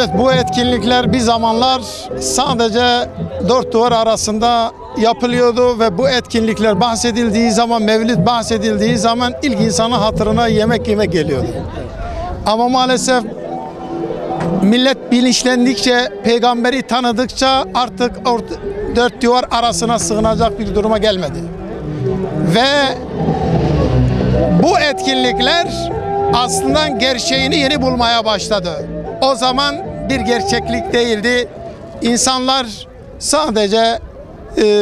Evet, bu etkinlikler bir zamanlar sadece dört duvar arasında yapılıyordu ve bu etkinlikler bahsedildiği zaman, mevlid bahsedildiği zaman ilk insanın hatırına yemek yemek geliyordu. Ama maalesef millet bilinçlendikçe, peygamberi tanıdıkça artık dört duvar arasına sığınacak bir duruma gelmedi. Ve bu etkinlikler aslında gerçeğini yeni bulmaya başladı. O zaman bir gerçeklik değildi. İnsanlar sadece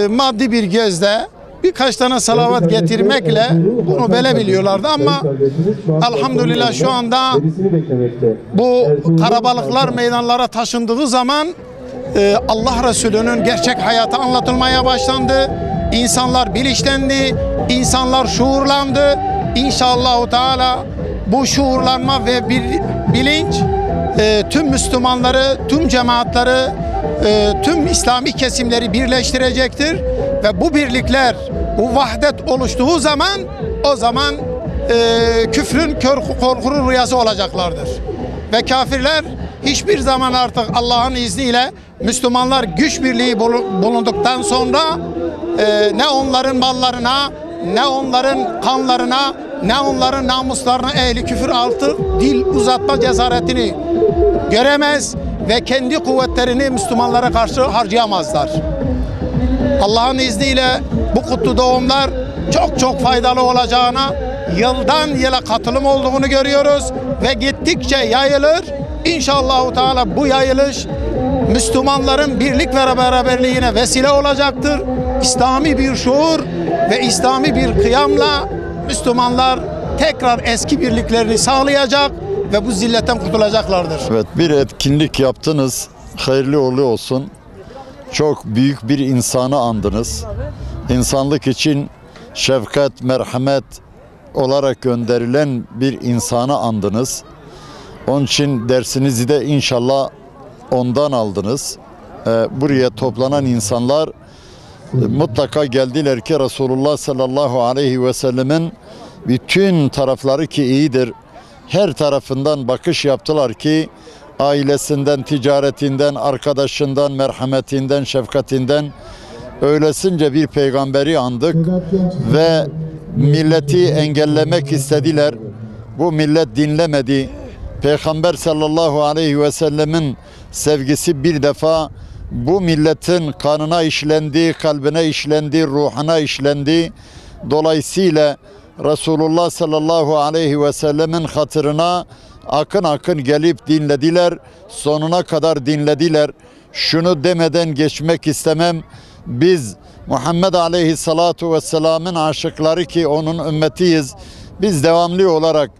maddi bir gözle birkaç tane salavat getirmekle bunu böyle biliyorlardı ama elhamdülillah şu anda bu karabalıklar meydanlara taşındığı zaman Allah Resulü'nün gerçek hayatı anlatılmaya başlandı. İnsanlar bilinçlendi, insanlar şuurlandı. İnşallah Teala bu şuurlanma ve bilinç tüm Müslümanları, tüm cemaatleri, tüm İslami kesimleri birleştirecektir ve bu birlikler, bu vahdet oluştuğu zaman o zaman küfrün korkulu rüyası olacaklardır. Ve kafirler hiçbir zaman artık Allah'ın izniyle Müslümanlar güç birliği bulunduktan sonra ne onların mallarına, ne onların kanlarına, ne onların namuslarına ehli küfür altı dil uzatma cesaretini göremez ve kendi kuvvetlerini Müslümanlara karşı harcayamazlar. Allah'ın izniyle bu kutlu doğumlar çok faydalı olacağına, yıldan yıla katılım olduğunu görüyoruz ve gittikçe yayılır. İnşallah Teala bu yayılış Müslümanların birlik ve beraberliğine vesile olacaktır. İslami bir şuur ve İslami bir kıyamla Müslümanlar tekrar eski birliklerini sağlayacak ve bu zilletten kurtulacaklardır. Evet, bir etkinlik yaptınız. Hayırlı uğurlu olsun. Çok büyük bir insanı andınız. İnsanlık için şefkat, merhamet olarak gönderilen bir insanı andınız. Onun için dersinizi de inşallah ondan aldınız. Buraya toplanan insanlar mutlaka geldiler ki Resulullah sallallahu aleyhi ve sellemin bütün tarafları ki iyidir. Her tarafından bakış yaptılar ki ailesinden, ticaretinden, arkadaşından, merhametinden, şefkatinden öylesince bir peygamberi andık ve milleti engellemek istediler. Bu millet dinlemedi. Peygamber sallallahu aleyhi ve sellemin sevgisi bir defa bu milletin kanına işlendi, kalbine işlendi, ruhuna işlendi. Dolayısıyla Resulullah sallallahu aleyhi ve sellemin hatırına akın akın gelip dinlediler. Sonuna kadar dinlediler. Şunu demeden geçmek istemem. Biz Muhammed aleyhissalatu vesselamın aşıkları ki onun ümmetiyiz. Biz devamlı olarak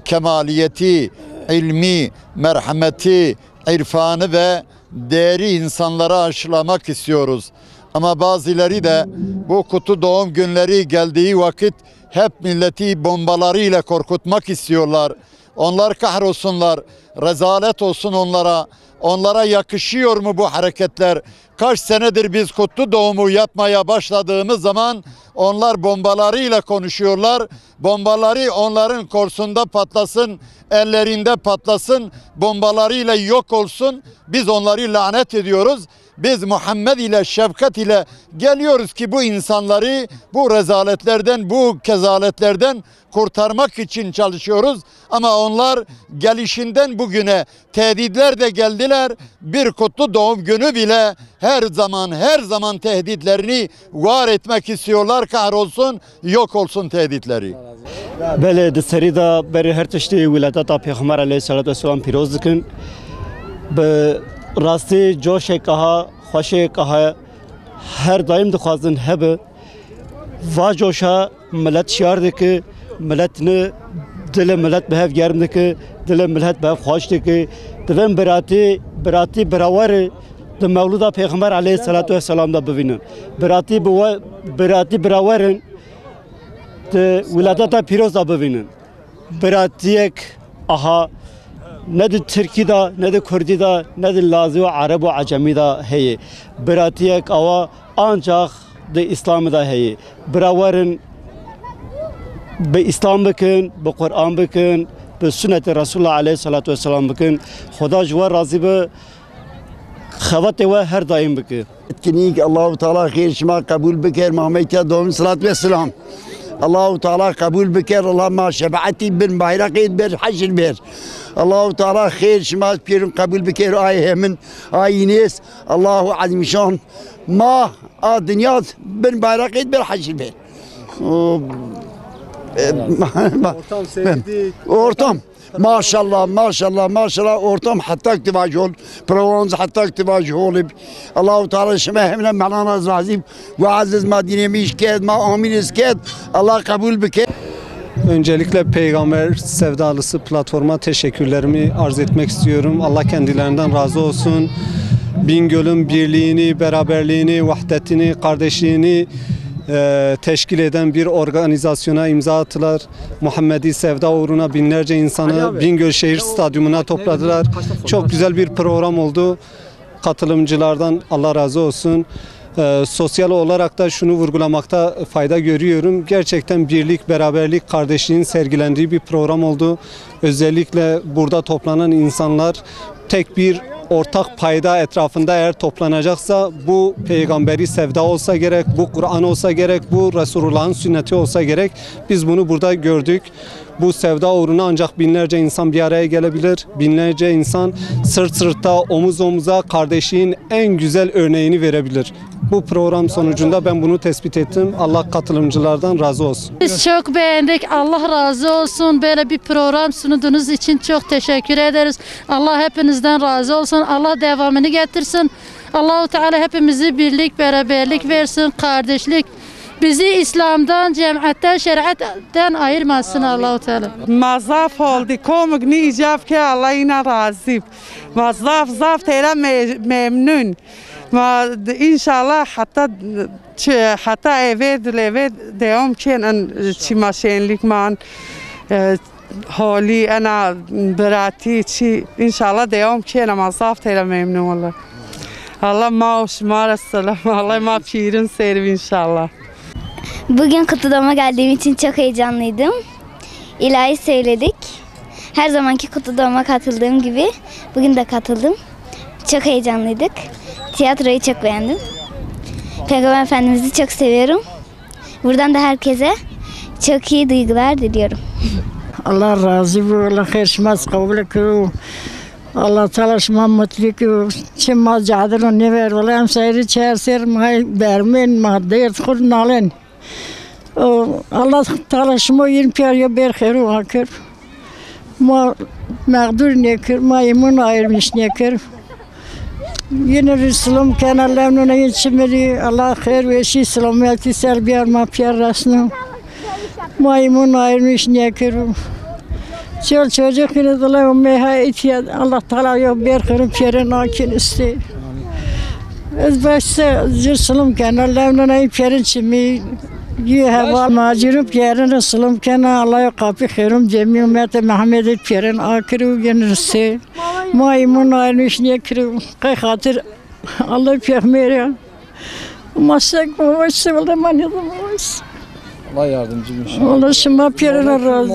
kemaliyeti, ilmi, merhameti, irfanı ve değeri insanlara aşılamak istiyoruz. Ama bazıları da bu kutlu doğum günleri geldiği vakit hep milleti bombalarıyla korkutmak istiyorlar. Onlar kahrolsunlar, rezalet olsun onlara. Onlara yakışıyor mu bu hareketler? Kaç senedir biz kutlu doğumu yapmaya başladığımız zaman onlar bombalarıyla konuşuyorlar. Bombaları onların korsunda patlasın, ellerinde patlasın, bombalarıyla yok olsun. Biz onları lanet ediyoruz. Biz Muhammed ile şefkat ile geliyoruz ki bu insanları bu rezaletlerden, bu kezaletlerden kurtarmak için çalışıyoruz. Ama onlar gelişinden bugüne tehditler de geldiler. Bir kutlu doğum günü bile her zaman tehditlerini var etmek istiyorlar. Kahrolsun, yok olsun tehditleri. Böyle serida beri her çeşitli vilayeta Peygamber aleyhissalatü vesselam piroz dikin. Be rastı coşe kaha, hoşe kaha her daim dixwazin hebe. Va coşa millet şiar diki, milletini dil millet behev germ diki, dil millet behev hoş diki. Divin birati berawer de Mevluda Peygamber aleyhissalatü vesselam da bibinin. Birati berawerin de vilayeta piroz da bibinin. Biratiyek aha ne de Türkiye'de, ne de Kürdi'de, ne de Lazı ve Arap ve Acemi'de heye. Biratiyek ava ancak de İslam'da heye. Berawerin be İslam bikin, be Kur'an bikin, به سنت رسول الله علیه الصلاة والسلام بکن خدا جوار راضی به خوات و هر دایم بکن etkinlik Allah-u Teala hayır şema kabul beker Muhammed'e doğum salat ve selam. Allah-u Teala kabul beker Allah'ıma şefaati bin bayrak bir haşr bir. Allah-u Teala hayır şema pirin kabul beker ay hemen ayiniz Allahu azmişan ma dünya bin bayrak bir haşr bir. Ortam maşallah maşallah maşallah ortam hatta iktivacı ol provans hatta iktivacı olup Allah-u Teala şema hemen manana razıyım ve aziz madine işked ma amin işked Allah kabul beke. Öncelikle Peygamber Sevdalısı platforma teşekkürlerimi arz etmek istiyorum. Allah kendilerinden razı olsun. Bingöl'ün birliğini, beraberliğini, vahdetini, kardeşliğini teşkil eden bir organizasyona imza attılar. Muhammedi Sevda uğruna binlerce insanı Bingöl Şehir Stadyumuna topladılar. Çok güzel bir program oldu. Katılımcılardan Allah razı olsun. Sosyal olarak da şunu vurgulamakta fayda görüyorum. Gerçekten birlik, beraberlik, kardeşliğin sergilendiği bir program oldu. Özellikle burada toplanan insanlar tek bir ortak payda etrafında eğer toplanacaksa bu peygamberi sevda olsa gerek, bu Kur'an olsa gerek, bu Resulullah'ın sünneti olsa gerek. Biz bunu burada gördük. Bu sevda uğruna ancak binlerce insan bir araya gelebilir. Binlerce insan sırt sırta, omuz omuza kardeşliğin en güzel örneğini verebilir. Bu program sonucunda ben bunu tespit ettim. Allah katılımcılardan razı olsun. Biz çok beğendik. Allah razı olsun. Böyle bir program sunduğunuz için çok teşekkür ederiz. Allah hepinizden razı olsun. Allah devamını getirsin. Allah-u Teala hepimizi birlik, beraberlik versin, kardeşlik. Bizi İslam'dan, cemaattan, şeriatten ayırmasın Allah-u Teala. مضاف oldu. Komugni icap ki Allah ina razı. Mazaf zaf tela memnun. İnşallah hatta evet devam ken çimaşenlik man hali ana berati çi inşallah devam ken mazaf tela memnun olur. Allah maaş selam. Allah ma pirin serv inşallah. Bugün kutlama geldiğim için çok heyecanlıydım. İlahi söyledik. Her zamanki kutlama katıldığım gibi bugün de katıldım. Çok heyecanlıydık. Tiyatroyu çok beğendim. Peygamber Efendimiz'i çok seviyorum. Buradan da herkese çok iyi duygular diliyorum. Allah razı olsun. Allah hayır şmas kabul kılıyor. Allah Teala şma mutlu kılıyor. Şma cadılın ne ver olayım seyri çerser may bermen madde kur nalen. Allah Teala şma yin piya ber khairu akır. Ma mağdur ne kır ma imun ayırmış ne kır. Yine Resulüm kenarlarına yetişmeli. Allah hayır ve şi selameti serbiyar ma piya rasnu. Ma imun ayırmış ne kır. Çol çocuk yine dolayı meha itiyat Allah Teala yok bir kırım piyerin akin isti. Ez başta Resulüm kenarlarına piyerin çimi. Ye hava macirim piyerin Resulüm kenar Allah kapı kırım cemi ümmeti Muhammed'in piyerin akırı yenirse. Maymun ayırmış ne kırım. Kay hatır Allah peygamber. Masak babası oldu manyadım babası. Allah yardımcım inşallah. Allah şıma piyerin razı.